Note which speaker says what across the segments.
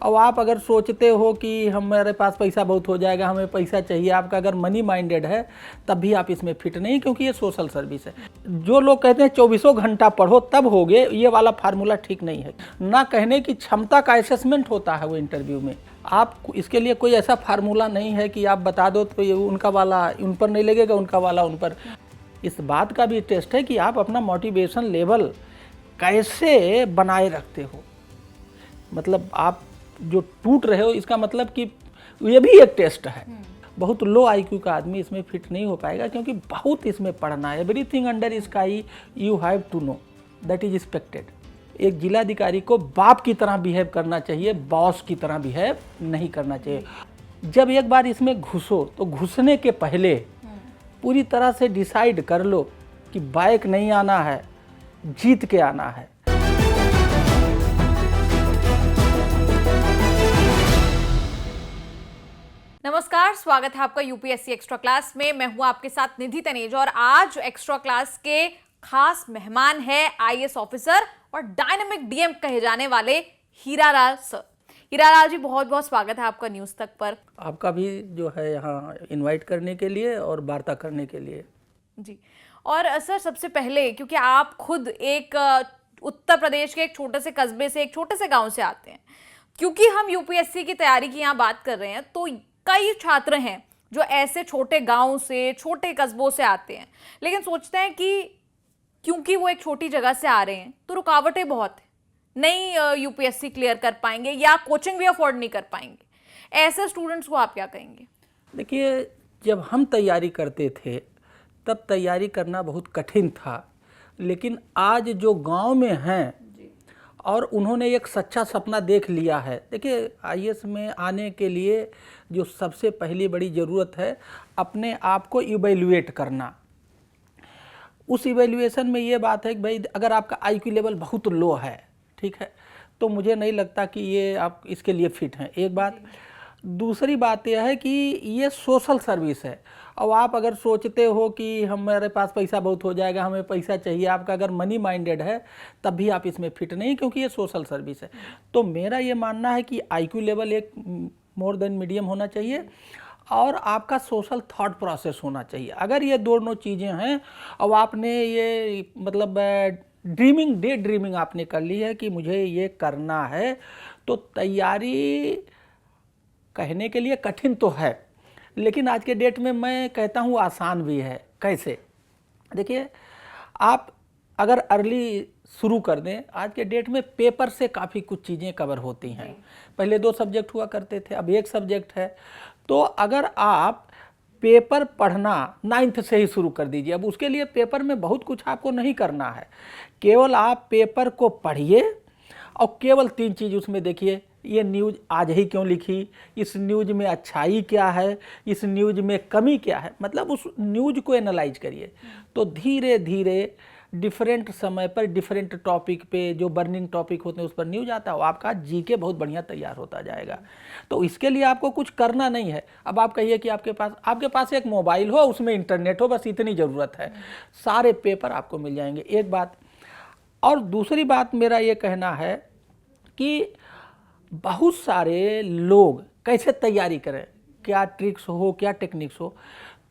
Speaker 1: और आप अगर सोचते हो कि हमारे पास पैसा बहुत हो जाएगा, हमें पैसा चाहिए, आपका अगर मनी माइंडेड है तब भी आप इसमें फिट नहीं, क्योंकि ये सोशल सर्विस है। जो लोग कहते हैं 24 घंटा पढ़ो तब होगे, ये वाला फार्मूला ठीक नहीं है। ना कहने की क्षमता का असेसमेंट होता है वो इंटरव्यू में। आप इसके लिए कोई ऐसा फार्मूला नहीं है कि आप बता दो तो ये उनका वाला उन पर नहीं लगेगा, उनका वाला उन पर। इस बात का भी टेस्ट है कि आप अपना मोटिवेशन लेवल कैसे बनाए रखते हो। मतलब आप जो टूट रहे हो, इसका मतलब कि ये भी एक टेस्ट है। बहुत लो आईक्यू का आदमी इसमें फिट नहीं हो पाएगा, क्योंकि बहुत इसमें पढ़ना है। Everything under sky you have to know, that is expected. एक जिलाधिकारी को बाप की तरह बिहेव करना चाहिए, बॉस की तरह बिहेव नहीं करना चाहिए। जब एक बार इसमें घुसो तो घुसने के पहले पूरी तरह से डिसाइड कर लो कि बाइक नहीं आना है, जीत के आना है।
Speaker 2: नमस्कार, स्वागत है आपका यूपीएससी एक्स्ट्रा क्लास में। मैं हूं आपके साथ निधि तनेजा और आज एक्स्ट्रा क्लास के खास मेहमान है आईएएस ऑफिसर और डायनामिक डीएम कहे जाने वाले हीरालाल सर। हीरालाल जी, बहुत बहुत स्वागत है आपका न्यूज़ तक पर।
Speaker 1: आपका भी जो है यहाँ इनवाइट करने के लिए और वार्ता करने के लिए।
Speaker 2: जी, और सर सबसे पहले, क्योंकि आप खुद एक उत्तर प्रदेश के एक छोटे से कस्बे से, एक छोटे से गांव से आते हैं, क्योंकि हम यूपीएससी की तैयारी की यहाँ बात कर रहे हैं, तो कई छात्र हैं जो ऐसे छोटे गांव से, छोटे कस्बों से आते हैं, लेकिन सोचते हैं कि क्योंकि वो एक छोटी जगह से आ रहे हैं तो रुकावटें बहुत हैं, नहीं यूपीएससी क्लियर कर पाएंगे या कोचिंग भी अफोर्ड नहीं कर पाएंगे। ऐसे स्टूडेंट्स को आप क्या कहेंगे?
Speaker 1: देखिए, जब हम तैयारी करते थे तब तैयारी करना बहुत कठिन था, लेकिन आज जो गांव में हैं और उन्होंने एक सच्चा सपना देख लिया है। देखिए, आईएएस में आने के लिए जो सबसे पहली बड़ी ज़रूरत है, अपने आप को इवैल्यूएट करना। उस इवैल्यूएशन में ये बात है कि भाई अगर आपका आईक्यू लेवल बहुत लो है, ठीक है, तो मुझे नहीं लगता कि ये आप इसके लिए फिट हैं, एक बात। दूसरी बात यह है कि ये सोशल सर्विस है, और आप अगर सोचते हो कि हमारे पास पैसा बहुत हो जाएगा, हमें पैसा चाहिए, आपका अगर मनी माइंडेड है तब भी आप इसमें फिट नहीं, क्योंकि ये सोशल सर्विस है। तो मेरा ये मानना है कि आईक्यू लेवल एक मोर देन मीडियम होना चाहिए और आपका सोशल थॉट प्रोसेस होना चाहिए। अगर ये दोनों चीज़ें हैं और आपने ये मतलब डे ड्रीमिंग आपने कर ली है कि मुझे ये करना है, तो तैयारी कहने के लिए कठिन तो है, लेकिन आज के डेट में मैं कहता हूँ आसान भी है। कैसे? देखिए, आप अगर अर्ली शुरू कर दें, आज के डेट में पेपर से काफ़ी कुछ चीज़ें कवर होती हैं। पहले 2 सब्जेक्ट हुआ करते थे, अब 1 सब्जेक्ट है। तो अगर आप पेपर पढ़ना 9th से ही शुरू कर दीजिए। अब उसके लिए पेपर में बहुत कुछ आपको नहीं करना है, केवल आप पेपर को पढ़िए और केवल 3 चीज़ उसमें देखिए। ये न्यूज़ आज ही क्यों लिखी, इस न्यूज़ में अच्छाई क्या है, इस न्यूज़ में कमी क्या है, मतलब उस न्यूज़ को एनालाइज करिए। तो धीरे धीरे डिफरेंट समय पर डिफरेंट टॉपिक पे जो बर्निंग टॉपिक होते हैं उस पर न्यूज़ आता है, आपका जीके बहुत बढ़िया तैयार होता जाएगा। तो इसके लिए आपको कुछ करना नहीं है। अब आप कहिए कि आपके पास एक मोबाइल हो, उसमें इंटरनेट हो, बस इतनी ज़रूरत है, सारे पेपर आपको मिल जाएंगे, एक बात। और दूसरी बात मेरा ये कहना है कि बहुत सारे लोग कैसे तैयारी करें, क्या ट्रिक्स हो, क्या टेक्निक्स हो।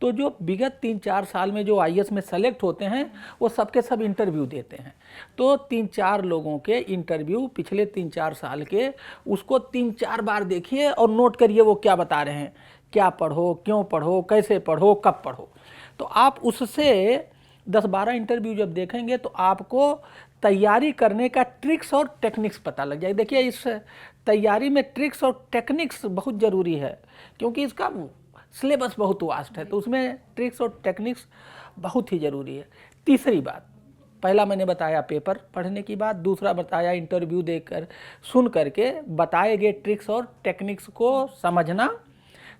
Speaker 1: तो जो विगत 3-4 साल में जो आईएएस में सेलेक्ट होते हैं वो सबके सब इंटरव्यू देते हैं। तो 3-4 लोगों के इंटरव्यू पिछले 3-4 साल के, उसको 3-4 बार देखिए और नोट करिए वो क्या बता रहे हैं, क्या पढ़ो, क्यों पढ़ो, कैसे पढ़ो, कब पढ़ो। तो आप उससे 10-12 इंटरव्यू जब देखेंगे तो आपको तैयारी करने का ट्रिक्स और टेक्निक्स पता लग जाए। देखिए, इस तैयारी में ट्रिक्स और टेक्निक्स बहुत ज़रूरी है, क्योंकि इसका सिलेबस बहुत वास्ट है, तो उसमें ट्रिक्स और टेक्निक्स बहुत ही ज़रूरी है। तीसरी बात, पहला मैंने बताया पेपर पढ़ने की बात, दूसरा बताया इंटरव्यू देकर सुन करके बताए गए ट्रिक्स और टेक्निक्स को समझना,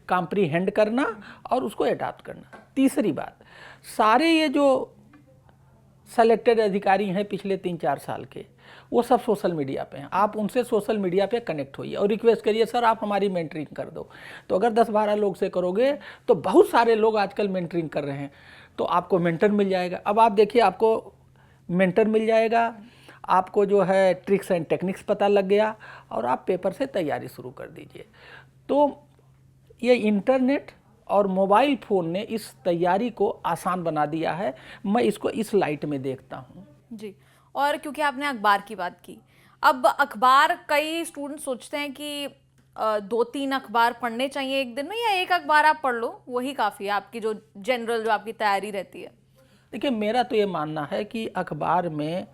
Speaker 1: कॉम्प्रीहेंड करना और उसको अडॉप्ट करना। तीसरी बात, सारे ये जो सेलेक्टेड अधिकारी हैं पिछले 3-4 साल के, वो सब सोशल मीडिया पे हैं। आप उनसे सोशल मीडिया पे कनेक्ट होइए और रिक्वेस्ट करिए, सर आप हमारी मेंटरिंग कर दो। तो अगर 10-12 लोग से करोगे तो बहुत सारे लोग आजकल मेंटरिंग कर रहे हैं, तो आपको मेंटर मिल जाएगा। अब आप देखिए, आपको मेंटर मिल जाएगा, आपको जो है ट्रिक्स एंड टेक्निक्स पता लग गया और आप पेपर से तैयारी शुरू कर दीजिए। तो ये इंटरनेट और मोबाइल फ़ोन ने इस तैयारी को आसान बना दिया है, मैं इसको इस लाइट में देखता हूँ।
Speaker 2: जी, और क्योंकि आपने अखबार की बात की, अब अखबार कई स्टूडेंट सोचते हैं कि 2-3 अखबार पढ़ने चाहिए एक दिन में, या एक अखबार आप पढ़ लो वही काफ़ी है आपकी जो जनरल जो आपकी तैयारी रहती है।
Speaker 1: देखिए, मेरा तो ये मानना है कि अखबार में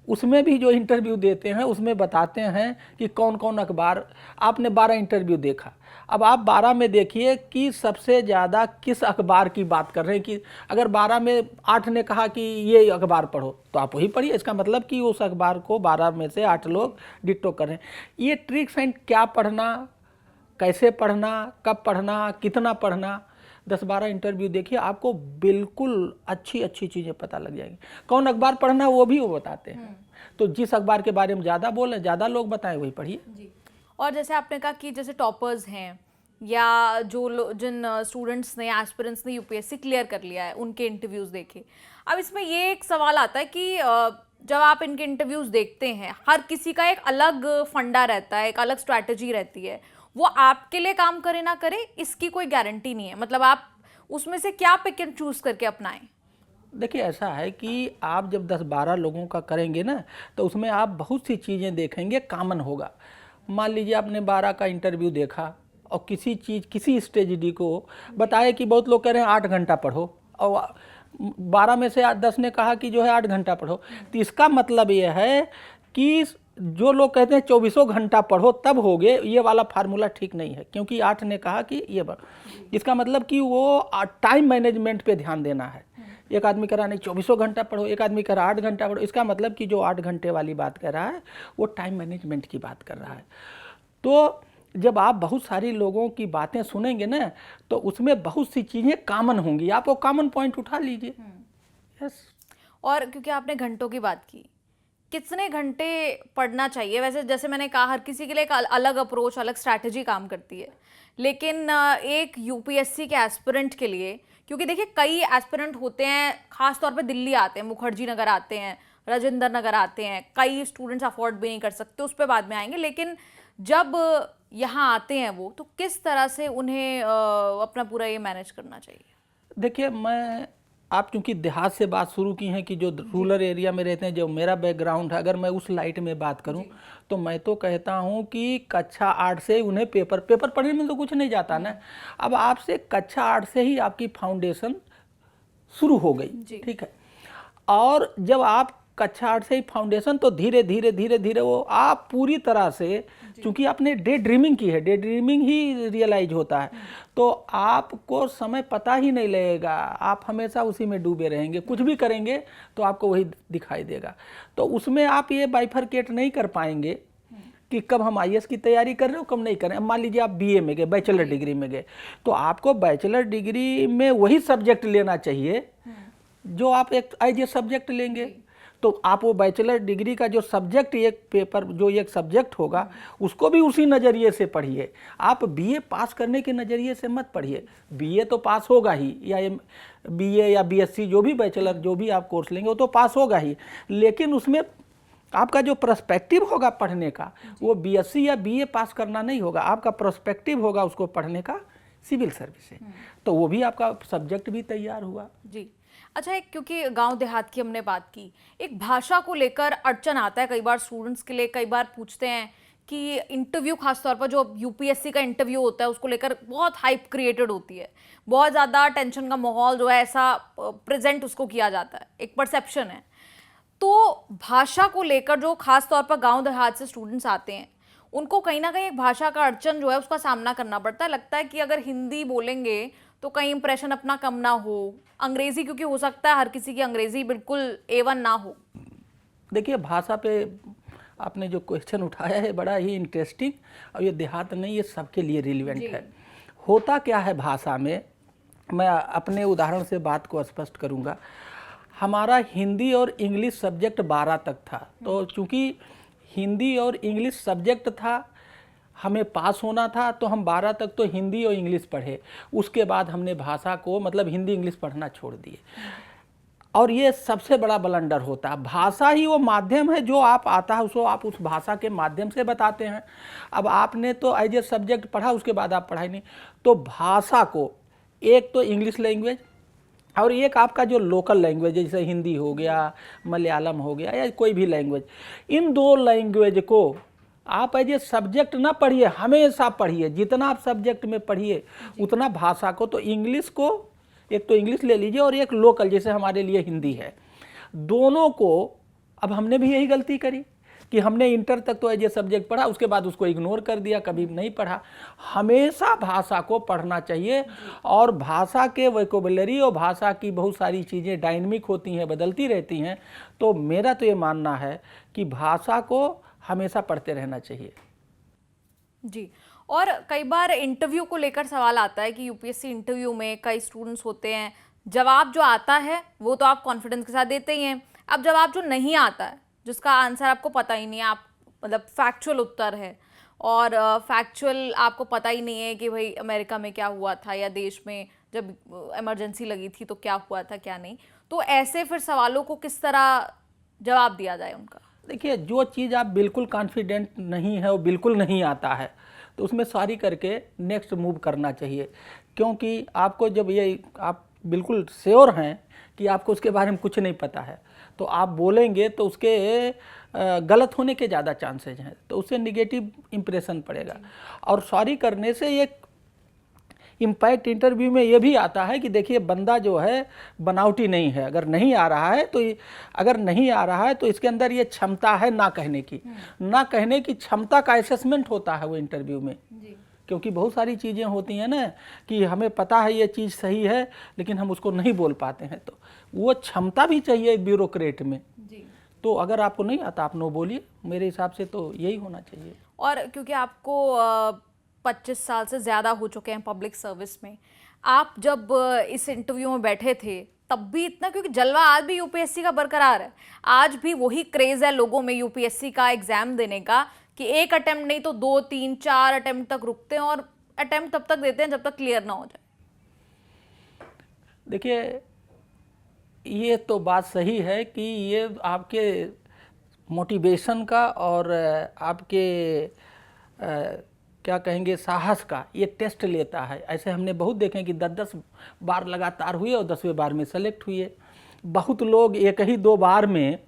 Speaker 1: उसमें भी जो इंटरव्यू देते हैं उसमें बताते हैं कि कौन कौन अखबार, आपने 12 इंटरव्यू देखा, अब आप 12 में देखिए कि सबसे ज़्यादा किस अखबार की बात कर रहे हैं। कि अगर 12 में 8 ने कहा कि ये अखबार पढ़ो तो आप वही पढ़िए, इसका मतलब कि उस अखबार को 12 में से 8 लोग डिट्टो कर रहे हैं। ये ट्रिक्स एंड क्या पढ़ना, कैसे पढ़ना, कब पढ़ना, कितना पढ़ना, 10-12 इंटरव्यू देखिए, आपको बिल्कुल अच्छी अच्छी चीज़ें पता लग जाएंगी। कौन अखबार पढ़ना वो भी वो बताते हैं। तो जिस अखबार के बारे में ज़्यादा बोले, ज़्यादा लोग बताएं, वही पढ़िए।
Speaker 2: जी, और जैसे आपने कहा कि जैसे टॉपर्स हैं या जिन स्टूडेंट्स ने, एस्पिरेंट्स ने यूपीएससी क्लियर कर लिया है, उनके इंटरव्यूज़ देखे। अब इसमें ये एक सवाल आता है कि जब आप इनके इंटरव्यूज़ देखते हैं, हर किसी का एक अलग फंडा रहता है, एक अलग स्ट्रैटेजी रहती है। वो आपके लिए काम करे ना करे इसकी कोई गारंटी नहीं है, मतलब आप उसमें से क्या पिक एंड चूज़ करके अपनाएं।
Speaker 1: देखिए, ऐसा है कि आप जब 10-12 लोगों का करेंगे ना, तो उसमें आप बहुत सी चीज़ें देखेंगे, कॉमन होगा। मान लीजिए आपने 12 का इंटरव्यू देखा और किसी स्ट्रेटजी को बताया कि बहुत लोग कह रहे हैं 8 घंटा पढ़ो, और 12 में से 10 ने कहा कि जो है 8 घंटा पढ़ो, तो इसका मतलब ये है कि जो लोग कहते हैं 24 घंटा पढ़ो तब होगे, ये वाला फार्मूला ठीक नहीं है, क्योंकि 8 ने कहा कि ये इसका मतलब कि वो टाइम मैनेजमेंट पे ध्यान देना है। एक आदमी कह रहा नहीं 24 घंटा पढ़ो, एक आदमी कह रहा 8 घंटा पढ़ो, इसका मतलब कि जो 8 घंटे वाली बात कर रहा है वो टाइम मैनेजमेंट की बात कर रहा है। तो जब आप बहुत सारी लोगों की बातें सुनेंगे ना, तो उसमें बहुत सी चीज़ें कॉमन होंगी, आप वो कॉमन पॉइंट उठा लीजिए। यस।
Speaker 2: और क्योंकि आपने घंटों की बात की, कितने घंटे पढ़ना चाहिए? वैसे जैसे मैंने कहा, हर किसी के लिए एक अलग अप्रोच, अलग स्ट्रैटेजी काम करती है, लेकिन एक यूपीएससी के एस्पिरेंट के लिए, क्योंकि देखिए कई एस्पिरेंट होते हैं, खास तौर पे दिल्ली आते हैं, मुखर्जी नगर आते हैं, राजेंद्र नगर आते हैं, कई स्टूडेंट्स अफोर्ड भी नहीं कर सकते, उस पर बाद में आएंगे, लेकिन जब यहाँ आते हैं वो, तो किस तरह से उन्हें अपना पूरा ये मैनेज करना चाहिए?
Speaker 1: देखिए, आप चूंकि देहात से बात शुरू की हैं कि जो रूरल एरिया में रहते हैं, जो मेरा बैकग्राउंड है, अगर मैं उस लाइट में बात करूं तो मैं तो कहता हूं कि कक्षा 8 से उन्हें पेपर पढ़ने में तो कुछ नहीं जाता ना। अब आपसे कक्षा 8 से ही आपकी फाउंडेशन शुरू हो गई, ठीक है। और जब आप कक्षा 8 से ही फाउंडेशन, तो धीरे धीरे धीरे धीरे वो आप पूरी तरह से, चूंकि आपने डे ड्रीमिंग की है, डे ड्रीमिंग ही रियलाइज होता है, तो आपको समय पता ही नहीं लगेगा, आप हमेशा उसी में डूबे रहेंगे, कुछ भी करेंगे तो आपको वही दिखाई देगा। तो उसमें आप ये बाइफरकेट नहीं कर पाएंगे कि कब हम आईएएस की तैयारी कर रहे हो, कब नहीं कर रहे हैं। मान लीजिए आप बीए में गए, बैचलर डिग्री में गए, तो आपको बैचलर डिग्री में वही सब्जेक्ट लेना चाहिए जो आप एक एज ए सब्जेक्ट लेंगे। तो आप वो बैचलर डिग्री का जो सब्जेक्ट, एक पेपर जो एक सब्जेक्ट होगा, उसको भी उसी नज़रिए से पढ़िए। आप बीए पास करने के नज़रिए से मत पढ़िए। बीए तो पास होगा ही, या बीए या बीएससी, जो भी बैचलर जो भी आप कोर्स लेंगे वो तो पास होगा ही, लेकिन उसमें आपका जो पर्सपेक्टिव होगा पढ़ने का, वो बीएससी या बीए पास करना नहीं होगा, आपका पर्सपेक्टिव होगा उसको पढ़ने का सिविल सर्विस से। तो वो भी आपका सब्जेक्ट भी तैयार हुआ।
Speaker 2: जी, अच्छा, एक क्योंकि गांव देहात की हमने बात की, एक भाषा को लेकर अड़चन आता है कई बार स्टूडेंट्स के लिए। कई बार पूछते हैं कि इंटरव्यू, खासतौर पर जो यूपीएससी का इंटरव्यू होता है, उसको लेकर बहुत हाइप क्रिएटेड होती है, बहुत ज़्यादा टेंशन का माहौल जो है ऐसा प्रेजेंट उसको किया जाता है, एक परसेप्शन है। तो भाषा को लेकर जो खास तौर पर गांव देहात से स्टूडेंट्स आते हैं, उनको कहीं ना कहीं एक भाषा का अड़चन जो है उसका सामना करना पड़ता है। लगता है कि अगर हिंदी बोलेंगे तो कहीं इंप्रेशन अपना कम ना हो, अंग्रेजी, क्योंकि हो सकता है हर किसी की अंग्रेजी बिल्कुल A1 ना हो।
Speaker 1: देखिए, भाषा पे आपने जो क्वेश्चन उठाया है बड़ा ही इंटरेस्टिंग, और ये देहात नहीं, ये सबके लिए रिलेवेंट है। होता क्या है भाषा में, मैं अपने उदाहरण से बात को स्पष्ट करूँगा। हमारा हिंदी और इंग्लिश सब्जेक्ट 12 तक था, तो चूँकि हिंदी और इंग्लिश सब्जेक्ट था, हमें पास होना था, तो हम 12 तक तो हिंदी और इंग्लिश पढ़े। उसके बाद हमने भाषा को, मतलब हिंदी इंग्लिश पढ़ना छोड़ दिए। और ये सबसे बड़ा ब्लंडर होता है। भाषा ही वो माध्यम है, जो आप आता है उसको आप उस भाषा के माध्यम से बताते हैं। अब आपने तो एज ए सब्जेक्ट पढ़ा, उसके बाद आप पढ़ाई नहीं, तो भाषा को एक तो इंग्लिश लैंग्वेज और एक आपका जो लोकल लैंग्वेज है, जैसे हिंदी हो गया, मलयालम हो गया या कोई भी लैंग्वेज, इन दो लैंग्वेज को आप एज ए सब्जेक्ट ना पढ़िए, हमेशा पढ़िए। जितना आप सब्जेक्ट में पढ़िए उतना भाषा को, तो इंग्लिश को एक तो इंग्लिश ले लीजिए और एक लोकल जैसे हमारे लिए हिंदी है, दोनों को। अब हमने भी यही गलती करी कि हमने इंटर तक तो एज ए सब्जेक्ट पढ़ा, उसके बाद उसको इग्नोर कर दिया, कभी नहीं पढ़ा। हमेशा भाषा को पढ़ना चाहिए और भाषा के वोकैबुलरी और भाषा की बहुत सारी चीज़ें डायनामिक होती हैं, बदलती रहती हैं। तो मेरा तो ये मानना है कि भाषा को हमेशा पढ़ते रहना चाहिए।
Speaker 2: जी, और कई बार इंटरव्यू को लेकर सवाल आता है कि यूपीएससी इंटरव्यू में कई स्टूडेंट्स होते हैं, जवाब जो आता है वो तो आप कॉन्फिडेंस के साथ देते ही हैं, अब जवाब जो नहीं आता है, जिसका आंसर आपको पता ही नहीं है, आप मतलब फैक्चुअल उत्तर है और फैक्चुअल आपको पता ही नहीं है कि भाई अमेरिका में क्या हुआ था या देश में जब इमरजेंसी लगी थी तो क्या हुआ था क्या नहीं, तो ऐसे फिर सवालों को किस तरह जवाब दिया जाए उनका?
Speaker 1: देखिए, जो चीज़ आप बिल्कुल कॉन्फिडेंट नहीं है, वो बिल्कुल नहीं आता है, तो उसमें सॉरी करके नेक्स्ट मूव करना चाहिए। क्योंकि आपको जब ये आप बिल्कुल श्योर हैं कि आपको उसके बारे में कुछ नहीं पता है, तो आप बोलेंगे तो उसके गलत होने के ज़्यादा चांसेज हैं, तो उससे निगेटिव इम्प्रेशन पड़ेगा। और सॉरी करने से एक इम्पैक्ट इंटरव्यू में ये भी आता है कि देखिए बंदा जो है बनावटी नहीं है, अगर नहीं आ रहा है तो अगर नहीं आ रहा है तो इसके अंदर ये क्षमता है ना कहने की, ना कहने की क्षमता का असेसमेंट होता है वो इंटरव्यू में। क्योंकि बहुत सारी चीज़ें होती हैं ना कि हमें पता है ये चीज़ सही है लेकिन हम उसको नहीं बोल पाते हैं, तो वो क्षमता भी चाहिए एक ब्यूरोक्रेट में। तो अगर आपको नहीं आता आप नो बोलिए, मेरे हिसाब से तो यही होना चाहिए।
Speaker 2: और क्योंकि आपको 25 साल से ज़्यादा हो चुके हैं पब्लिक सर्विस में, आप जब इस इंटरव्यू में बैठे थे तब भी इतना, क्योंकि जलवा आज भी यूपीएससी का बरकरार है, आज भी वही क्रेज़ है लोगों में यूपीएससी का एग्ज़ाम देने का कि एक अटेम्प्ट नहीं तो 2, 3, 4 अटेम्प्ट तक रुकते हैं और अटेम्प्ट तब तक देते हैं जब तक क्लियर ना हो जाए।
Speaker 1: देखिए, ये तो बात सही है कि ये आपके मोटिवेशन का और आपके क्या कहेंगे साहस का ये टेस्ट लेता है। ऐसे हमने बहुत देखे कि 10-10 बार लगातार हुए और 10वें बार में सेलेक्ट हुए। बहुत लोग एक ही 2 बार में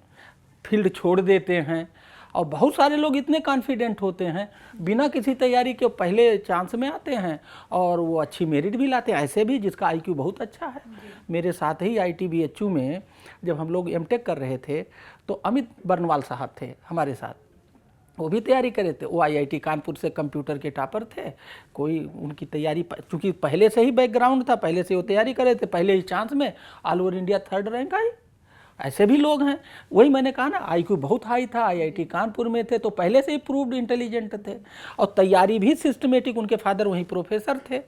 Speaker 1: फील्ड छोड़ देते हैं और बहुत सारे लोग इतने कॉन्फिडेंट होते हैं बिना किसी तैयारी के पहले चांस में आते हैं और वो अच्छी मेरिट भी लाते हैं। ऐसे भी जिसका आईक्यू बहुत अच्छा है। मेरे साथ ही ITBHU में जब हम लोग एमटेक कर रहे थे तो अमित बर्नवाल साहब थे हमारे साथ, वो भी तैयारी करे थे। वो IIT कानपुर से कंप्यूटर के टॉपर थे। कोई उनकी तैयारी चूँकि पहले से ही बैकग्राउंड था, पहले से वो तैयारी करे थे, पहले ही चांस में all over India 3rd rank आई। ऐसे भी लोग हैं। वही मैंने कहा ना, IQ बहुत हाई था, IIT कानपुर में थे तो पहले से ही प्रूव्ड इंटेलिजेंट थे और तैयारी भी सिस्टमेटिक, उनके फादर वहीं प्रोफेसर थे,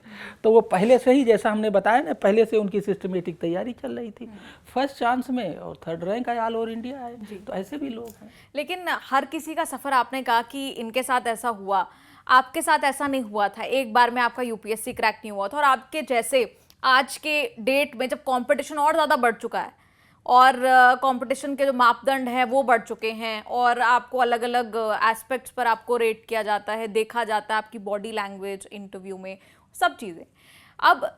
Speaker 1: तो वो पहले से ही जैसा हमने बताया ना, पहले से उनकी सिस्टमेटिक तैयारी चल रही थी। फर्स्ट चांस में और 3rd रैंक आया, ऑल ओवर इंडिया आए, तो ऐसे भी लोग हैं।
Speaker 2: लेकिन हर किसी का सफ़र, आपने कहा कि इनके साथ ऐसा हुआ, आपके साथ ऐसा नहीं हुआ था, एक बार में आपका यूपीएससी क्रैक नहीं हुआ था और आपके जैसे आज के डेट में जब कंपटीशन और ज़्यादा बढ़ चुका है और कंपटीशन के जो मापदंड हैं वो बढ़ चुके हैं और आपको अलग अलग एस्पेक्ट्स पर आपको रेट किया जाता है, देखा जाता है, आपकी बॉडी लैंग्वेज इंटरव्यू में, सब चीज़ें। अब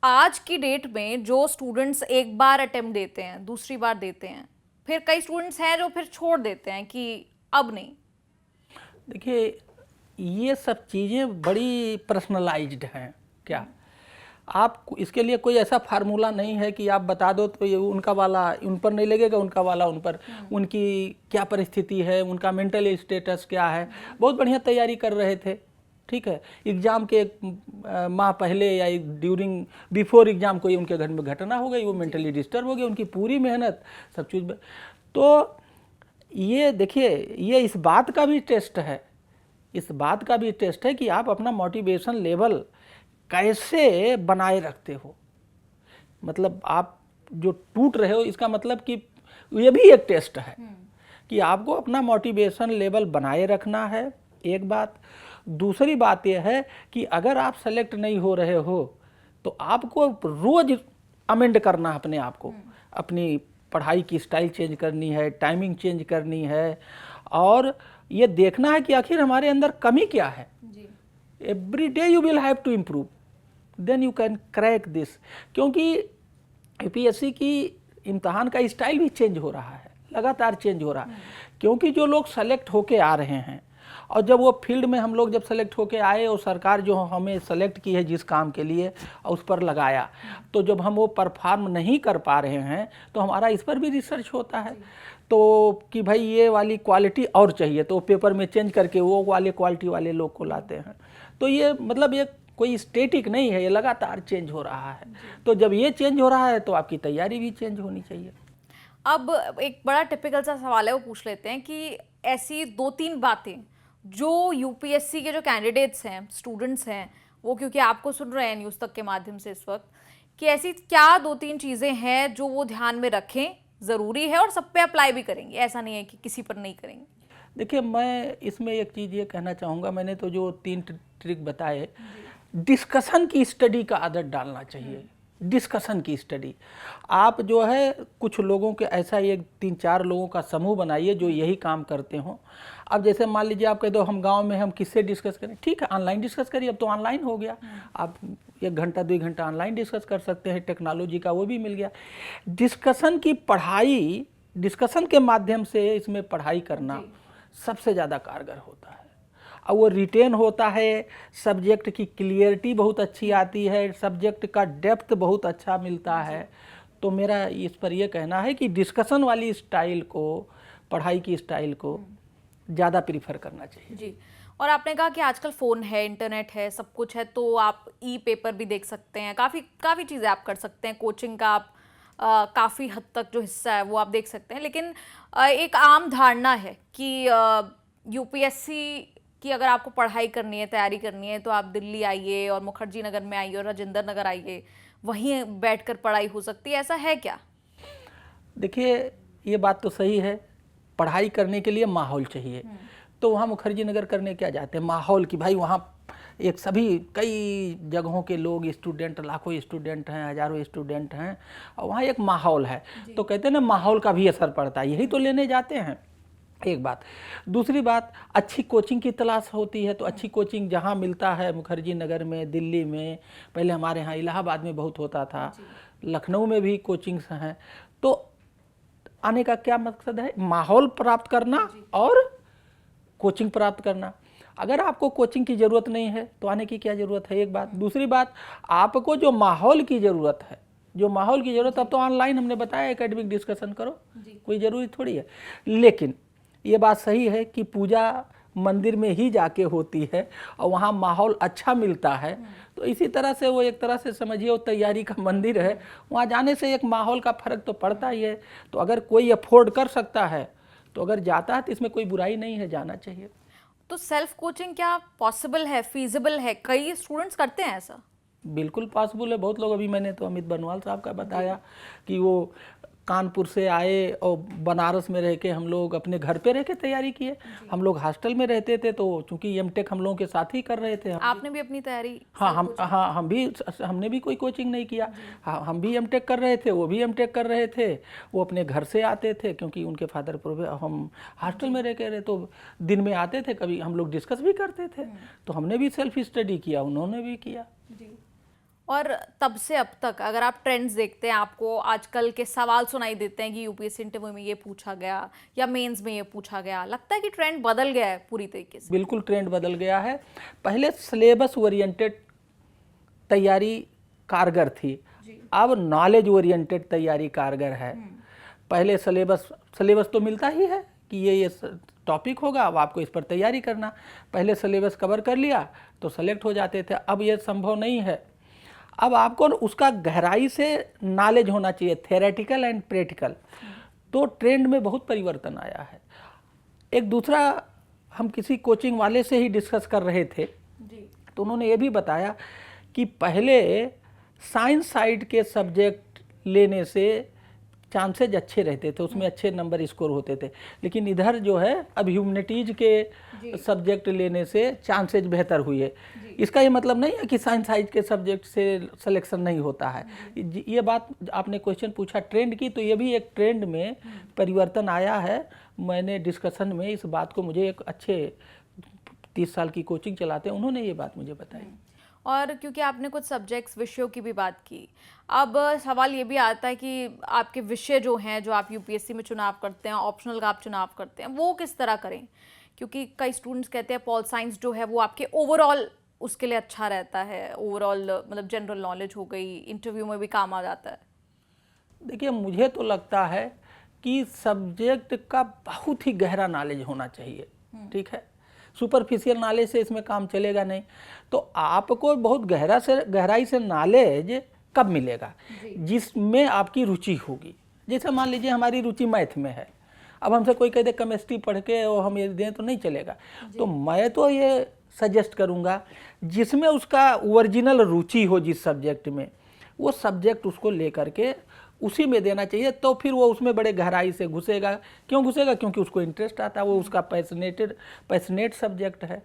Speaker 2: आज की डेट में जो स्टूडेंट्स एक बार अटेम्प्ट देते हैं, दूसरी बार देते हैं, फिर कई स्टूडेंट्स हैं जो फिर छोड़ देते हैं कि अब नहीं।
Speaker 1: देखिए, ये सब चीज़ें बड़ी पर्सनलाइज्ड हैं। क्या आप इसके लिए कोई ऐसा फार्मूला नहीं है कि आप बता दो तो ये उनका वाला उन पर नहीं लगेगा, उनका वाला उन पर। उनकी क्या परिस्थिति है, उनका मेंटल स्टेटस क्या है। बहुत बढ़िया तैयारी कर रहे थे, ठीक है, एग्ज़ाम के माह पहले या ड्यूरिंग बिफोर एग्ज़ाम कोई उनके घर में घटना हो गई, वो मेंटली डिस्टर्ब हो गए, उनकी पूरी मेहनत सब चीज़। तो ये देखिए, ये इस बात का भी टेस्ट है, इस बात का भी टेस्ट है कि आप अपना मोटिवेशन लेवल कैसे बनाए रखते हो। मतलब आप जो टूट रहे हो, इसका मतलब कि ये भी एक टेस्ट है कि आपको अपना मोटिवेशन लेवल बनाए रखना है, एक बात। दूसरी बात यह है कि अगर आप सेलेक्ट नहीं हो रहे हो तो आपको रोज अमेंड करना अपने आप को, अपनी पढ़ाई की स्टाइल चेंज करनी है, टाइमिंग चेंज करनी है, और ये देखना है कि आखिर हमारे अंदर कमी क्या है। Every day you will have to improve, then you can crack this. क्योंकि यूपीएससी की इम्तहान का स्टाइल भी चेंज हो रहा है, लगातार चेंज हो रहा है। क्योंकि जो लोग सेलेक्ट होके आ रहे हैं, और जब वो फील्ड में हम लोग जब सेलेक्ट होके आए और सरकार जो हमें सेलेक्ट की है जिस काम के लिए और उस पर लगाया, तो जब हम वो परफॉर्म नहीं कर पा रहे हैं तो हमारा इस पर भी रिसर्च होता है, तो कि भाई ये वाली क्वालिटी और चाहिए, तो पेपर में चेंज करके वो वाले क्वालिटी वाले लोग को लाते हैं। तो ये मतलब ये कोई स्टेटिक नहीं है, ये लगातार चेंज हो रहा है। तो जब ये चेंज हो रहा है तो आपकी तैयारी भी चेंज होनी चाहिए।
Speaker 2: अब एक बड़ा टिपिकल सा सवाल है, वो पूछ लेते हैं कि ऐसी 2-3 बातें जो यूपीएससी के जो कैंडिडेट्स हैं, स्टूडेंट्स हैं, वो क्योंकि आपको सुन रहे हैं न्यूज़ तक के माध्यम से इस वक्त, कि ऐसी क्या 2-3 चीज़ें हैं जो वो ध्यान में रखें, ज़रूरी है और सब पे अप्लाई भी करेंगे, ऐसा नहीं है कि किसी पर नहीं करेंगे।
Speaker 1: देखिए, मैं इसमें एक चीज़ ये कहना चाहूँगा, मैंने तो जो 3 ट्रिक बताए, डिस्कशन की स्टडी का आदत डालना चाहिए। डिस्कशन की स्टडी, आप जो है कुछ लोगों के ऐसा एक 3-4 लोगों का समूह बनाइए जो यही काम करते हों। अब जैसे मान लीजिए आप कह दो हम गांव में हम किससे डिस्कस करें, ठीक है ऑनलाइन डिस्कस करिए, अब तो ऑनलाइन हो गया, आप 1 घंटा 2 घंटा ऑनलाइन डिस्कस कर सकते हैं, टेक्नोलॉजी का वो भी मिल गया। डिस्कशन की पढ़ाई, डिस्कशन के माध्यम से इसमें पढ़ाई करना सबसे ज़्यादा कारगर होता है, और वो रिटेन होता है, सब्जेक्ट की क्लियरिटी बहुत अच्छी आती है, सब्जेक्ट का डेप्थ बहुत अच्छा मिलता है। तो मेरा इस पर यह कहना है कि डिस्कशन वाली स्टाइल को, पढ़ाई की स्टाइल को ज़्यादा प्रीफर करना चाहिए।
Speaker 2: जी, और आपने कहा कि आजकल फ़ोन है, इंटरनेट है, सब कुछ है, तो आप ई पेपर भी देख सकते हैं, काफ़ी चीज़ें आप कर सकते हैं, कोचिंग का आप काफ़ी हद तक जो हिस्सा है वो आप देख सकते हैं। लेकिन एक आम धारणा है कि यूपीएससी कि अगर आपको पढ़ाई करनी है, तैयारी करनी है, तो आप दिल्ली आइए और मुखर्जी नगर में आइए और राजेंद्र नगर आइए, वहीं बैठकर पढ़ाई हो सकती है, ऐसा है क्या?
Speaker 1: देखिए, ये बात तो सही है, पढ़ाई करने के लिए माहौल चाहिए। तो वहाँ मुखर्जी नगर करने क्या जाते हैं, माहौल की, भाई वहाँ एक सभी कई जगहों के लोग, स्टूडेंट, लाखों स्टूडेंट हैं, हजारों स्टूडेंट हैं, और वहाँ एक माहौल है। तो कहते हैं ना, माहौल का भी असर पड़ता है, यही तो लेने जाते हैं, एक बात। दूसरी बात, अच्छी कोचिंग की तलाश होती है, तो अच्छी कोचिंग जहाँ मिलता है, मुखर्जी नगर में, दिल्ली में, पहले हमारे यहाँ इलाहाबाद में बहुत होता था, लखनऊ में भी कोचिंग्स हैं। तो आने का क्या मकसद है, माहौल प्राप्त करना और कोचिंग प्राप्त करना। अगर आपको कोचिंग की ज़रूरत नहीं है तो आने की क्या ज़रूरत है, एक बात। दूसरी बात, आपको जो माहौल की ज़रूरत है, जो माहौल की ज़रूरत, अब तो ऑनलाइन हमने बताया एकेडमिक डिस्कशन करो, कोई ज़रूरी थोड़ी है। लेकिन ये बात सही है कि पूजा मंदिर में ही जाके होती है और वहाँ माहौल अच्छा मिलता है। तो इसी तरह से वो एक तरह से समझिए वो तैयारी का मंदिर है, वहाँ जाने से एक माहौल का फ़र्क तो पड़ता ही है। तो अगर कोई अफोर्ड कर सकता है तो अगर जाता है तो इसमें कोई बुराई नहीं है, जाना चाहिए।
Speaker 2: तो सेल्फ कोचिंग क्या पॉसिबल है, फीजिबल है? कई स्टूडेंट्स करते हैं ऐसा?
Speaker 1: बिल्कुल पॉसिबल है, बहुत लोग, अभी मैंने तो अमित बनवाल साहब का बताया कि वो कानपुर से आए और बनारस में रह के हम लोग अपने घर पे रह के तैयारी किए। हम लोग हॉस्टल में रहते थे, तो चूंकि एमटेक हम लोगों के साथ ही कर रहे थे।
Speaker 2: आपने भी अपनी तैयारी?
Speaker 1: हमने भी कोई कोचिंग नहीं किया। हाँ, हम भी एमटेक कर रहे थे, वो भी एमटेक कर रहे थे। वो अपने घर से आते थे क्योंकि उनके फादर हम हॉस्टल में रह के रहे, तो दिन में आते थे, कभी हम लोग डिस्कस भी करते थे। तो हमने भी सेल्फ स्टडी किया, उन्होंने भी किया।
Speaker 2: और तब से अब तक अगर आप ट्रेंड्स देखते हैं, आपको आजकल के सवाल सुनाई देते हैं कि यूपीएससी इंटरव्यू में ये पूछा गया या मेंस में ये पूछा गया, लगता है कि ट्रेंड बदल गया है पूरी तरीके से?
Speaker 1: बिल्कुल ट्रेंड बदल गया है। पहले सिलेबस ओरिएंटेड तैयारी कारगर थी, अब नॉलेज ओरिएंटेड तैयारी कारगर है। पहले सिलेबस तो मिलता ही है कि ये टॉपिक होगा, अब आपको इस पर तैयारी करना। पहले सिलेबस कवर कर लिया तो सेलेक्ट हो जाते थे, अब ये संभव नहीं है। अब आपको उसका गहराई से नॉलेज होना चाहिए, थेरेटिकल एंड प्रैक्टिकल। तो ट्रेंड में बहुत परिवर्तन आया है। एक दूसरा, हम किसी कोचिंग वाले से ही डिस्कस कर रहे थे तो उन्होंने ये भी बताया कि पहले साइंस साइड के सब्जेक्ट लेने से चांसेज अच्छे रहते थे, उसमें अच्छे नंबर स्कोर होते थे। लेकिन इधर जो है अब ह्यूमैनिटीज के सब्जेक्ट लेने से चांसेज बेहतर हुए। इसका ये मतलब नहीं है कि साइंस के सब्जेक्ट से सिलेक्शन नहीं होता है। ये बात आपने क्वेश्चन पूछा ट्रेंड की, तो ये भी एक ट्रेंड में परिवर्तन आया है। मैंने डिस्कशन में इस बात को, मुझे एक अच्छे 30 साल की कोचिंग चलाते हैं, उन्होंने ये बात मुझे बताई।
Speaker 2: और क्योंकि आपने कुछ सब्जेक्ट्स विषयों की भी बात की, अब सवाल ये भी आता है कि आपके विषय जो हैं, जो आप यूपीएससी में चुनाव करते हैं, ऑप्शनल का आप चुनाव करते हैं, वो किस तरह करें? क्योंकि कई स्टूडेंट्स कहते हैं पॉल साइंस जो है वो आपके ओवरऑल उसके लिए अच्छा रहता है, ओवरऑल मतलब जनरल नॉलेज हो गई, इंटरव्यू में भी काम आ जाता है।
Speaker 1: देखिए, मुझे तो लगता है कि सब्जेक्ट का बहुत ही गहरा नॉलेज होना चाहिए। ठीक है, सुपरफिशियल नॉलेज से इसमें काम चलेगा नहीं। तो आपको बहुत गहराई से नॉलेज कब मिलेगा? जिसमें आपकी रुचि होगी। जैसे मान लीजिए हमारी रुचि मैथ में है, अब हमसे कोई कह दे केमिस्ट्री पढ़ के और हम ये दें तो नहीं चलेगा। तो मैं तो ये सजेस्ट करूँगा जिसमें उसका ओरिजिनल रुचि हो, जिस सब्जेक्ट में, वो सब्जेक्ट उसको लेकर के उसी में देना चाहिए। तो फिर वो उसमें बड़े गहराई से घुसेगा। क्यों घुसेगा? क्योंकि उसको इंटरेस्ट आता है, वो उसका पैशनेट सब्जेक्ट है।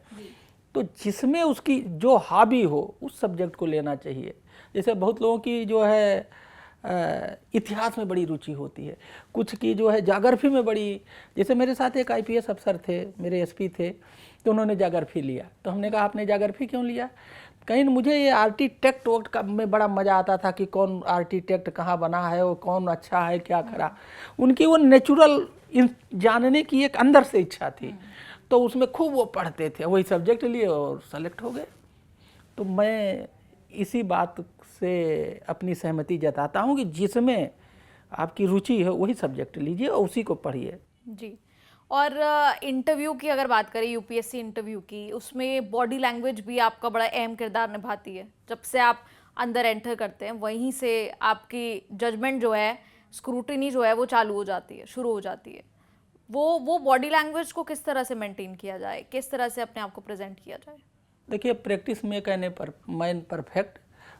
Speaker 1: तो जिसमें उसकी जो हॉबी हो उस सब्जेक्ट को लेना चाहिए। जैसे बहुत लोगों की जो है इतिहास में बड़ी रुचि होती है, कुछ की जो है ज्योग्राफी में बड़ी। जैसे मेरे साथ एक आईपीएस अफसर थे, मेरे एसपी थे, तो उन्होंने ज्योग्राफी लिया। तो हमने कहा आपने ज्योग्राफी क्यों लिया? कहीं मुझे ये आर्किटेक्ट वक्त का में बड़ा मज़ा आता था कि कौन आर्किटेक्ट कहाँ बना है, वो कौन अच्छा है क्या खरा। उनकी वो नेचुरल जानने की एक अंदर से इच्छा थी, तो उसमें खूब वो पढ़ते थे, वही सब्जेक्ट लिए और सेलेक्ट हो गए। तो मैं इसी बात से अपनी सहमति जताता हूँ कि जिसमें आपकी रुचि है वही सब्जेक्ट लीजिए और उसी को पढ़िए।
Speaker 2: जी। और इंटरव्यू की अगर बात करें, यूपीएससी इंटरव्यू की, उसमें बॉडी लैंग्वेज भी आपका बड़ा अहम किरदार निभाती है। जब से आप अंदर एंटर करते हैं वहीं से आपकी जजमेंट जो है, स्क्रूटिनी जो है वो चालू हो जाती है, शुरू हो जाती है। वो बॉडी लैंग्वेज को किस तरह से मेंटेन किया जाए, किस तरह से अपने आप को प्रेजेंट किया जाए?
Speaker 1: देखिए, प्रैक्टिस में कहने पर मैन परफेक्ट।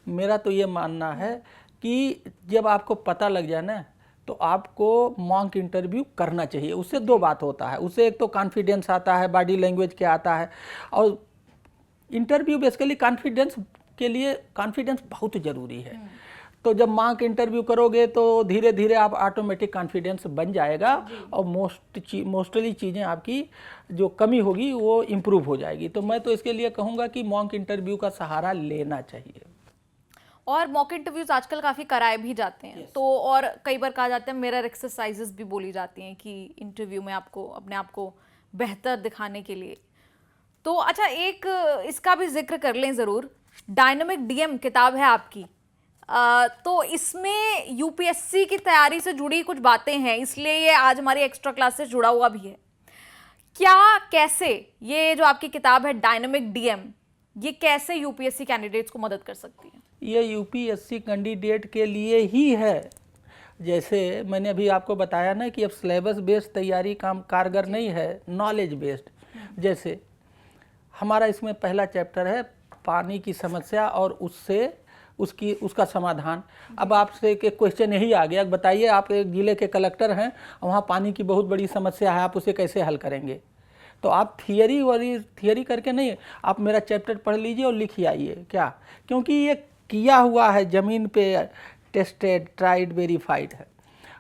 Speaker 1: मेरा तो ये मानना है कि जब आपको पता लग जाए ना, तो आपको मॉक इंटरव्यू करना चाहिए। उससे दो बात होता है, उससे एक तो कॉन्फिडेंस आता है, बॉडी लैंग्वेज क्या आता है। और इंटरव्यू बेसिकली कॉन्फिडेंस के लिए, कॉन्फिडेंस बहुत ज़रूरी है। तो जब मॉक इंटरव्यू करोगे तो धीरे धीरे आप ऑटोमेटिक कॉन्फिडेंस बन जाएगा और मोस्टली चीज़ें आपकी जो कमी होगी वो इम्प्रूव हो जाएगी। तो मैं तो इसके लिए कहूँगा कि मॉक इंटरव्यू का सहारा लेना चाहिए।
Speaker 2: और मॉक इंटरव्यूज आजकल काफ़ी कराए भी जाते हैं। तो और कई बार कहा जाता है मिरर एक्सरसाइजेस भी बोली जाती हैं कि इंटरव्यू में आपको अपने आप को बेहतर दिखाने के लिए। तो अच्छा, एक इसका भी जिक्र कर लें ज़रूर, डायनामिक डीएम किताब है आपकी। तो इसमें यूपीएससी की तैयारी से जुड़ी कुछ बातें हैं, इसलिए ये आज हमारी एक्स्ट्रा क्लास से जुड़ा हुआ भी है। क्या, कैसे ये जो आपकी किताब है डायनामिक डीएम, ये कैसे यूपीएससी कैंडिडेट्स को मदद कर सकती है?
Speaker 1: ये यूपीएससी कैंडिडेट के लिए ही है। जैसे मैंने अभी आपको बताया ना कि अब सिलेबस बेस्ड तैयारी काम कारगर नहीं है, नॉलेज बेस्ड। जैसे हमारा इसमें पहला चैप्टर है पानी की समस्या और उसका समाधान। अब आपसे एक क्वेश्चन यही आ गया, बताइए आप एक जिले के कलेक्टर हैं, वहाँ पानी की बहुत बड़ी समस्या है, आप उसे कैसे हल करेंगे? तो आप थियरी करके नहीं, आप मेरा चैप्टर पढ़ लीजिए और लिखिए आइए। क्या? क्योंकि ये किया हुआ है, ज़मीन पे टेस्टेड, ट्राइड, वेरीफाइड है।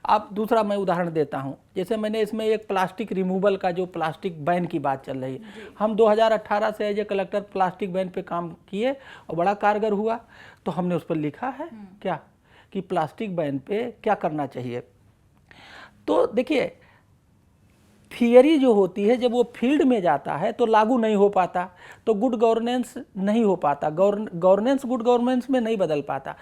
Speaker 1: अब दूसरा मैं उदाहरण देता हूँ। जैसे मैंने इसमें एक प्लास्टिक रिमूवल का, जो प्लास्टिक बैन की बात चल रही है, हम 2018 से as a collector plastic ban पे काम किए और बड़ा कारगर हुआ। तो हमने उस पर लिखा है क्या कि प्लास्टिक बैन पे क्या करना चाहिए। तो देखिए, थियरी जो होती है जब वो फील्ड में जाता है तो लागू नहीं हो पाता, तो गुड गवर्नेंस नहीं हो पाता, गवर्नेंस गुड गवर्नेंस में नहीं बदल पाता।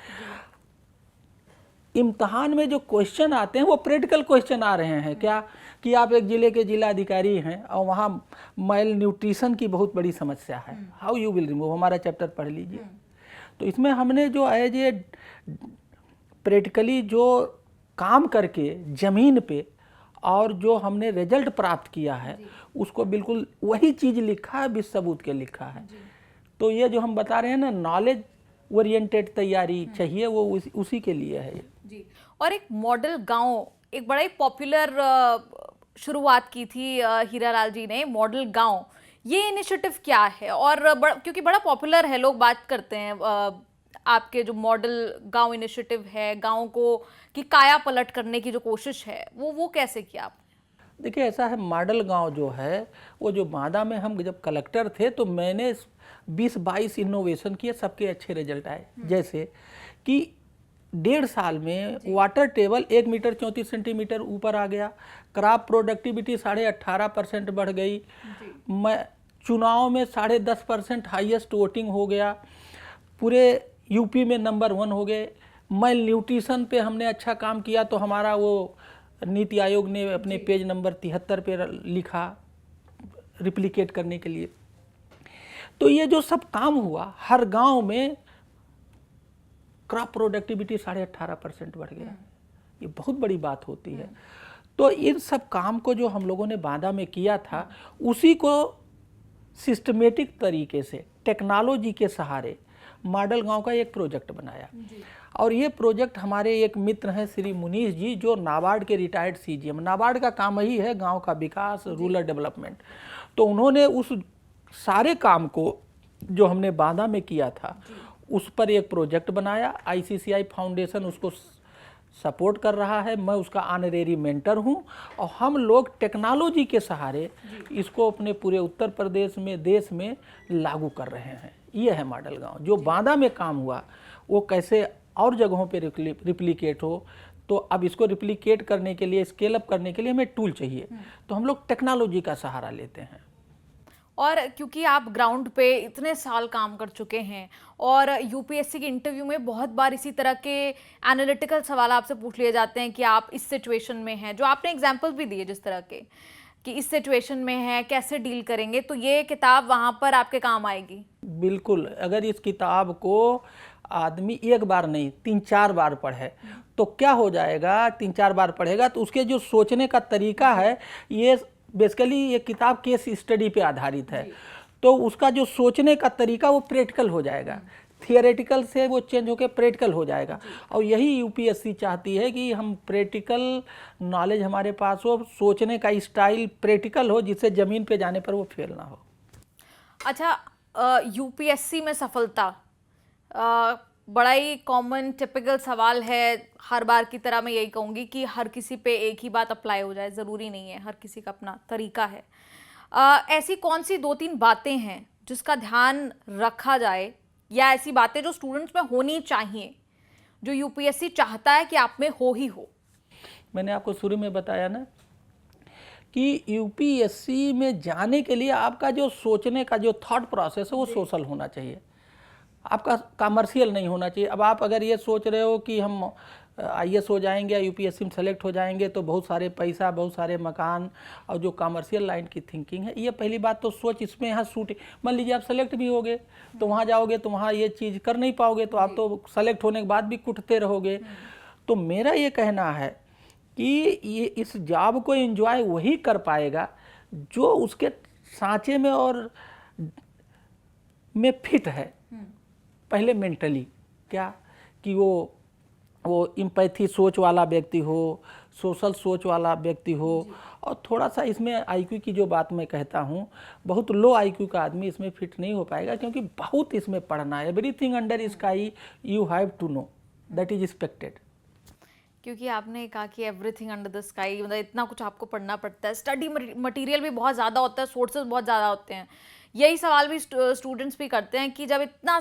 Speaker 1: इम्तहान में जो क्वेश्चन आते हैं वो प्रैक्टिकल क्वेश्चन आ रहे हैं। क्या कि आप एक ज़िले के जिला अधिकारी हैं और वहाँ माइल न्यूट्रिशन की बहुत बड़ी समस्या है, हाउ यू विल रिमूव, हमारा चैप्टर पढ़ लीजिए। तो इसमें हमने जो एज ए प्रैक्टिकली जो काम करके ज़मीन पे और जो हमने रिजल्ट प्राप्त किया है उसको बिल्कुल वही चीज़ लिखा है, विद सबूत के लिखा है। तो ये जो हम बता रहे हैं ना, नॉलेज ओरिएंटेड तैयारी चाहिए, वो उसी के लिए है ये।
Speaker 2: जी। और एक मॉडल गांव एक बड़ा ही पॉपुलर शुरुआत की थी हीरालाल जी ने, मॉडल गांव। ये इनिशिएटिव क्या है? और क्योंकि बड़ा पॉपुलर है, लोग बात करते हैं, आपके जो मॉडल गांव इनिशिएटिव है, गांव को की काया पलट करने की जो कोशिश है, वो कैसे किया आपने?
Speaker 1: देखिए, ऐसा है, मॉडल गांव जो है वो जो बांदा में हम जब कलेक्टर थे तो मैंने 20-22 इनोवेशन किए, सबके अच्छे रिजल्ट आए। जैसे कि 1.5 साल में वाटर टेबल 1 मीटर 34 सेंटीमीटर ऊपर आ गया, क्रॉप प्रोडक्टिविटी 18.5% बढ़ गई, मैं चुनाव में 10.5% हाईएस्ट वोटिंग हो गया, पूरे यूपी में नंबर 1 हो गए। मेल न्यूट्रिशन पे हमने अच्छा काम किया तो हमारा वो नीति आयोग ने अपने पेज नंबर 73 पे लिखा रिप्लिकेट करने के लिए। तो ये जो सब काम हुआ, हर गांव में क्रॉप प्रोडक्टिविटी 18.5% बढ़ गया, ये बहुत बड़ी बात होती है। तो इन सब काम को जो हम लोगों ने बांदा में किया था, उसी को सिस्टमेटिक तरीके से टेक्नोलॉजी के सहारे मॉडल गांव का एक प्रोजेक्ट बनाया। और ये प्रोजेक्ट हमारे एक मित्र हैं श्री मुनीश जी, जो नाबार्ड के रिटायर्ड सीजीएम, नाबार्ड का काम ही है गांव का विकास, रूरल डेवलपमेंट। तो उन्होंने उस सारे काम को जो हमने बांदा में किया था उस पर एक प्रोजेक्ट बनाया। आईसीसीआई फाउंडेशन उसको सपोर्ट कर रहा है, मैं उसका ऑनरेरी मेंटर हूं, और हम लोग टेक्नोलॉजी के सहारे इसको अपने पूरे उत्तर प्रदेश में, देश में लागू कर रहे हैं। ये है मॉडल गांव। जो बांदा में काम हुआ वो कैसे और जगहों पे रिप्लिकेट हो। तो अब इसको रिप्लिकेट करने के लिए, स्केल अप करने के लिए हमें टूल चाहिए, तो हम लोग टेक्नोलॉजी का सहारा लेते हैं।
Speaker 2: और क्योंकि आप ग्राउंड पे इतने साल काम कर चुके हैं और यूपीएससी के इंटरव्यू में बहुत बार इसी तरह के एनालिटिकल सवाल आपसे पूछ लिए जाते हैं कि आप इस सिचुएशन में हैं, जो आपने एग्जांपल भी दिए जिस तरह के कि इस सिचुएशन में है, कैसे डील करेंगे, तो ये किताब वहाँ पर आपके काम आएगी।
Speaker 1: बिल्कुल, अगर इस किताब को आदमी एक बार नहीं 3-4 बार पढ़े तो क्या हो जाएगा, 3-4 बार पढ़ेगा तो उसके जो सोचने का तरीका है, ये बेसिकली ये किताब केस स्टडी पे आधारित है, तो उसका जो सोचने का तरीका वो प्रैक्टिकल हो जाएगा, थियोरेटिकल से वो चेंज होकर प्रैक्टिकल हो जाएगा। और यही यूपीएससी चाहती है कि हम प्रैक्टिकल नॉलेज हमारे पास हो, सोचने का स्टाइल प्रैक्टिकल हो, जिससे ज़मीन पे जाने पर वो फेल ना हो।
Speaker 2: अच्छा, यूपीएससी में सफलता बड़ा ही कॉमन टिपिकल सवाल है। हर बार की तरह मैं यही कहूँगी कि हर किसी पे एक ही बात अप्लाई हो जाए, ज़रूरी नहीं है, हर किसी का अपना तरीका है। ऐसी कौन सी 2-3 बातें हैं जिसका ध्यान रखा जाए, या ऐसी बातें जो स्टूडेंट्स में होनी चाहिए, जो यूपीएससी चाहता है कि आप में हो ही हो?
Speaker 1: मैंने आपको शुरू में बताया ना कि यूपीएससी में जाने के लिए आपका जो सोचने का जो थॉट प्रोसेस है वो सोशल होना चाहिए, आपका कमर्शियल नहीं होना चाहिए। अब आप अगर ये सोच रहे हो कि हम आईएएस हो जाएंगे या यूपीएससी में सेलेक्ट हो जाएंगे तो बहुत सारे पैसा, बहुत सारे मकान, और जो कमर्शियल लाइन की थिंकिंग है, ये पहली बात तो सोच इसमें यहाँ सूट। मान लीजिए आप सेलेक्ट भी होगे तो वहाँ जाओगे तो वहाँ ये चीज़ कर नहीं पाओगे, तो आप तो सेलेक्ट होने के बाद भी कुटते रहोगे। तो मेरा ये कहना है कि ये इस जॉब को एंजॉय वही कर पाएगा जो उसके सांचे में और में फिट है। पहले मेंटली क्या कि वो एम्पैथी सोच वाला व्यक्ति हो, सोशल सोच वाला व्यक्ति हो, और थोड़ा सा इसमें आईक्यू की जो बात मैं कहता हूँ, बहुत लो आईक्यू का आदमी इसमें फिट नहीं हो पाएगा, क्योंकि बहुत इसमें पढ़ना है। Everything under sky you have to know, that is expected.
Speaker 2: क्योंकि आपने कहा कि एवरीथिंग अंडर द स्काई, मतलब इतना कुछ आपको पढ़ना पड़ता है, स्टडी मटेरियल भी बहुत ज़्यादा होता है, सोर्सेज बहुत ज़्यादा होते हैं। यही सवाल भी स्टूडेंट्स भी करते हैं कि जब इतना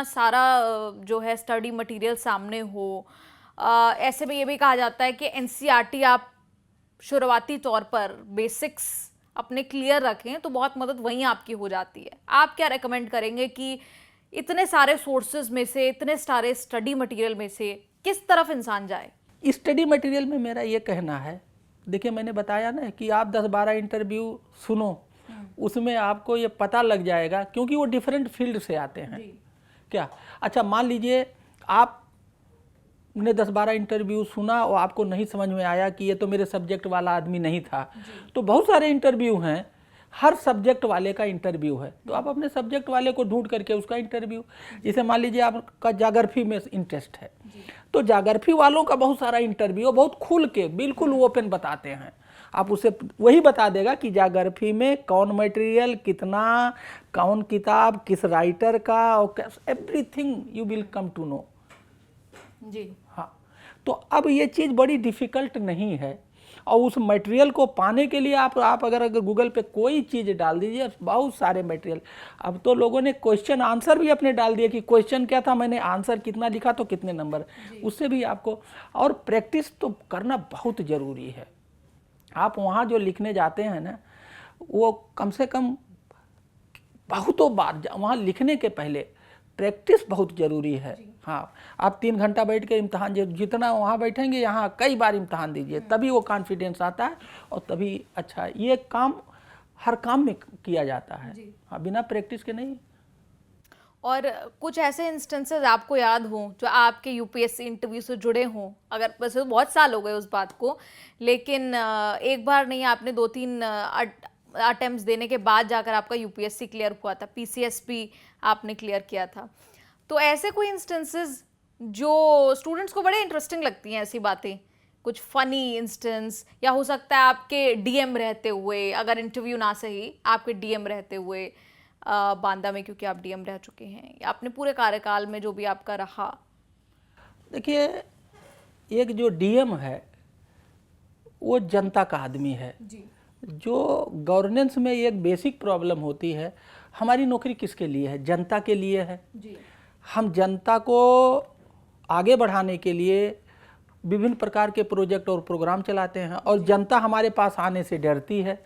Speaker 2: सारा जो है स्टडी मटेरियल सामने हो, ऐसे में ये भी कहा जाता है कि एनसीईआरटी आप शुरुआती तौर पर बेसिक्स अपने क्लियर रखें तो बहुत मदद वहीं आपकी हो जाती है। आप क्या रेकमेंड करेंगे कि इतने सारे सोर्सेज में से, इतने सारे स्टडी मटेरियल में से किस तरफ इंसान जाए?
Speaker 1: स्टडी मटेरियल में मेरा ये कहना है, देखिए मैंने बताया ना कि आप 10-12 इंटरव्यू सुनो, उसमें आपको ये पता लग जाएगा, क्योंकि वो डिफरेंट फील्ड से आते हैं। क्या अच्छा, मान लीजिए आपने 10-12 इंटरव्यू सुना और आपको नहीं समझ में आया कि ये तो मेरे सब्जेक्ट वाला आदमी नहीं था, तो बहुत सारे इंटरव्यू हैं, हर सब्जेक्ट वाले का इंटरव्यू है, तो आप अपने सब्जेक्ट वाले को ढूंढ करके उसका इंटरव्यू, जैसे मान लीजिए आपका ज्योग्राफी में इंटरेस्ट है तो ज्योग्राफी वालों का बहुत सारा इंटरव्यू बहुत खुल के बिल्कुल ओपन बताते हैं। आप उसे वही बता देगा कि ज्योग्राफी में कौन मटेरियल, कितना, कौन किताब, किस राइटर का, और everything you will come to know.
Speaker 2: जी
Speaker 1: हाँ, तो अब ये चीज़ बड़ी डिफ़िकल्ट नहीं है, और उस मटेरियल को पाने के लिए आप अगर गूगल पे कोई चीज़ डाल दीजिए, बहुत सारे मटेरियल। अब तो लोगों ने क्वेश्चन आंसर भी अपने डाल दिए कि क्वेश्चन क्या था, मैंने आंसर कितना लिखा तो कितने नंबर, उससे भी आपको। और प्रैक्टिस तो करना बहुत ज़रूरी है। आप वहाँ जो लिखने जाते हैं ना, वो कम से कम बहुतों बार वहाँ लिखने के पहले प्रैक्टिस बहुत ज़रूरी है। हाँ, आप 3 घंटा बैठ के इम्तहान जितना वहाँ बैठेंगे, यहाँ कई बार इम्तहान दीजिए, तभी वो कॉन्फिडेंस आता है और तभी अच्छा। ये काम हर काम में किया जाता है, हाँ, बिना प्रैक्टिस के नहीं।
Speaker 2: और कुछ ऐसे इंस्टेंसेस आपको याद हों जो आपके यूपीएससी इंटरव्यू से जुड़े हों, अगर वैसे तो बहुत साल हो गए उस बात को, लेकिन एक बार नहीं, आपने 2-3 अटेम्प्ट्स देने के बाद जाकर आपका यूपीएससी क्लियर हुआ था, पीसीएस भी आपने क्लियर किया था। तो ऐसे कोई इंस्टेंसेस जो स्टूडेंट्स को बड़े इंटरेस्टिंग लगती हैं, ऐसी बातें, कुछ फनी इंस्टेंस, या हो सकता है आपके डीएम रहते हुए, अगर इंटरव्यू ना सही, आपके डीएम रहते हुए बांदा में, क्योंकि आप डीएम रह चुके हैं, या अपने पूरे कार्यकाल में जो भी आपका रहा।
Speaker 1: देखिए, एक जो डीएम है वो जनता का आदमी है
Speaker 2: जी।
Speaker 1: जो गवर्नेंस में एक बेसिक प्रॉब्लम होती है, हमारी नौकरी किसके लिए है? जनता के लिए है।
Speaker 2: जी।
Speaker 1: हम जनता को आगे बढ़ाने के लिए विभिन्न प्रकार के प्रोजेक्ट और प्रोग्राम चलाते हैं, और जनता हमारे पास आने से डरती है।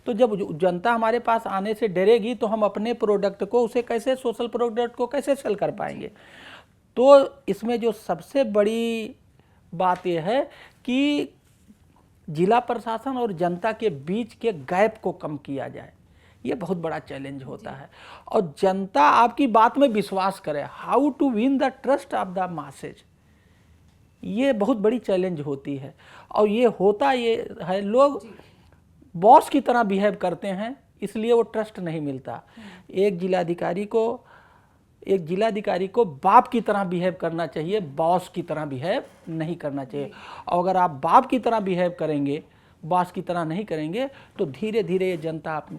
Speaker 1: तो जब जनता हमारे पास आने से डरेगी तो हम अपने प्रोडक्ट को, उसे कैसे, सोशल प्रोडक्ट को कैसे सेल कर पाएंगे? तो इसमें जो सबसे बड़ी बात यह है कि जिला प्रशासन और जनता के बीच के गैप को कम किया जाए। ये बहुत बड़ा चैलेंज होता है, और जनता आपकी बात में विश्वास करे। How to win the trust of the masses, ये बहुत बड़ी चैलेंज होती है। और ये होता ये है, लोग बॉस की तरह बिहेव करते हैं, इसलिए वो ट्रस्ट नहीं मिलता। एक जिलाधिकारी को बाप की तरह बिहेव करना चाहिए, बॉस की तरह बिहेव नहीं करना चाहिए। और अगर आप बाप की तरह बिहेव करेंगे, बॉस की तरह नहीं करेंगे, तो धीरे धीरे ये जनता आप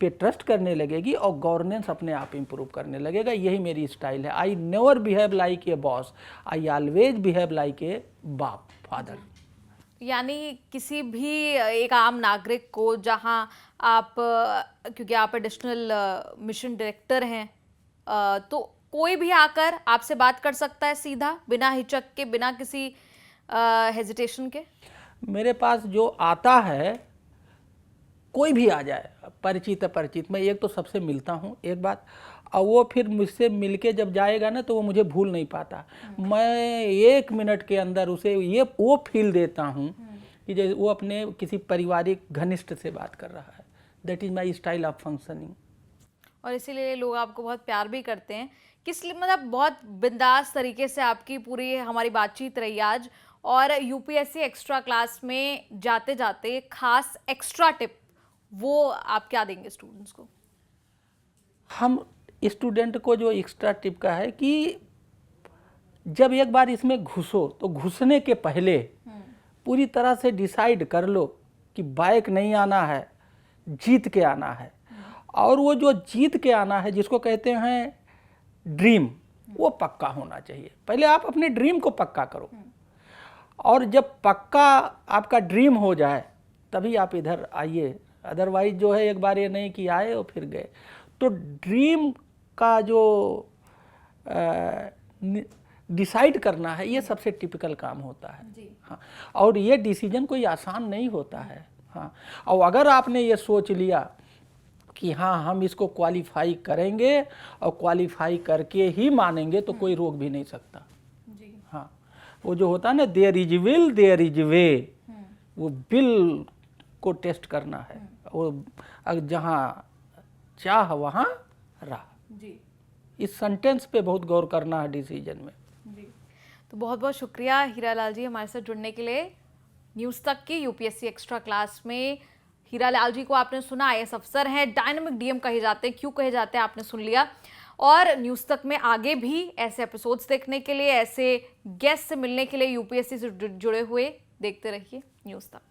Speaker 1: पे ट्रस्ट करने लगेगी और गवर्नेंस अपने आप इम्प्रूव करने लगेगा। यही मेरी स्टाइल है। I never behave like a boss, I always behave like a बाप, फादर।
Speaker 2: यानी किसी भी एक आम नागरिक को, जहां आप, क्योंकि आप एडिशनल मिशन डायरेक्टर हैं, तो कोई भी आकर आपसे बात कर सकता है सीधा, बिना हिचक के, बिना किसी हेजिटेशन के?
Speaker 1: मेरे पास जो आता है, कोई भी आ जाए, परिचित अपरिचित, मैं एक तो सबसे मिलता हूँ एक बात, और वो फिर मुझसे मिलके जब जाएगा ना तो वो मुझे भूल नहीं पाता। मैं 1 मिनट के अंदर उसे वो फील देता हूँ कि जैसे वो अपने किसी पारिवारिक घनिष्ठ से बात कर रहा है। That is my style of functioning.
Speaker 2: और इसीलिए लोग आपको बहुत प्यार भी करते हैं, किस मतलब बहुत बिंदास तरीके से आपकी पूरी हमारी बातचीत रही आज। और यूपीएससी एक्स्ट्रा क्लास में जाते जाते खास एक्स्ट्रा टिप वो आप क्या देंगे स्टूडेंट्स को?
Speaker 1: हम स्टूडेंट को जो एक्स्ट्रा टिप का है कि जब एक बार इसमें घुसो तो घुसने के पहले पूरी तरह से डिसाइड कर लो कि बाइक नहीं आना है, जीत के आना है। और वो जो जीत के आना है, जिसको कहते हैं ड्रीम, वो पक्का होना चाहिए। पहले आप अपने ड्रीम को पक्का करो, और जब पक्का आपका ड्रीम हो जाए तभी आप इधर आइए। अदरवाइज जो है, एक बार ये नहीं कि आए और फिर गए। तो ड्रीम का जो डिसाइड करना है, ये सबसे टिपिकल काम होता है जी। हाँ, और ये डिसीजन कोई आसान नहीं होता है। हाँ, और अगर आपने ये सोच लिया कि हाँ हम इसको क्वालिफाई करेंगे और क्वालिफाई करके ही मानेंगे, तो कोई रोक भी नहीं सकता जी। हाँ, वो जो होता है ना, there is will there is way, वो विल को टेस्ट करना है। वो जहाँ चाह वहाँ राह जी। इस सेंटेंस पे बहुत गौर करना है डिसीजन में जी।
Speaker 2: तो बहुत बहुत शुक्रिया हीरा लाल जी हमारे साथ जुड़ने के लिए। न्यूज़ तक की यूपीएससी एक्स्ट्रा क्लास में हीरालाल जी को आपने सुना, आईएएस अफसर हैं, डायनामिक डीएम कहे जाते हैं। क्यों कहे जाते हैं आपने सुन लिया। और न्यूज़ तक में आगे भी ऐसे एपिसोड्स देखने के लिए, ऐसे गेस्ट से मिलने के लिए, यूपीएससी से जुड़े हुए देखते रहिए न्यूज़ तक।